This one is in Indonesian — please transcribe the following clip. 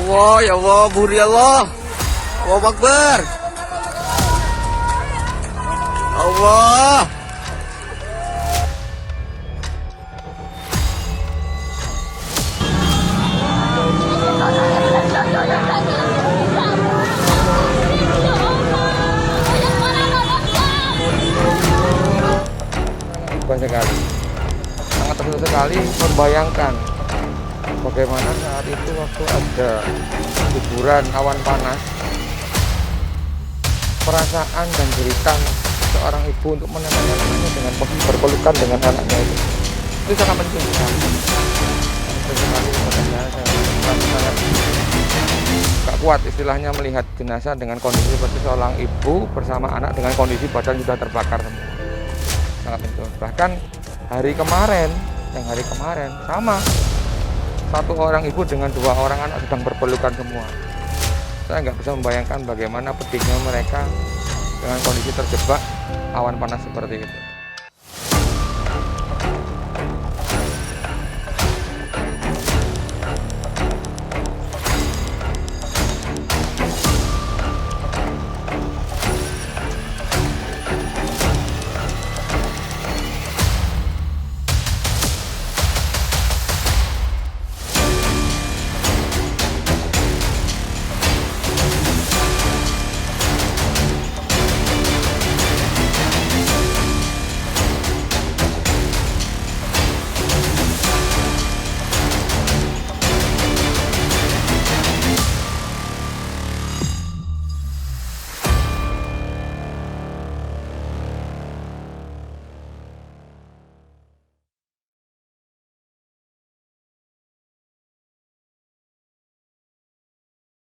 Ya Allah, buri Allah. Allahu Akbar. Allah. Sekali, sangat tersentuh sekali membayangkan bagaimana saat itu waktu ada guguran awan panas, perasaan dan cerita seorang ibu untuk menenangkan anaknya dengan berpelukan dengan anaknya itu sangat penting sekali. Sangat gak kuat istilahnya melihat jenazah dengan kondisi seperti seorang ibu bersama anak dengan kondisi badan sudah terbakar semua. Sangat penting. Bahkan hari kemarin sama, satu orang ibu dengan 2 orang anak sedang berpelukan semua. Saya nggak bisa membayangkan bagaimana pedihnya mereka dengan kondisi terjebak awan panas seperti itu.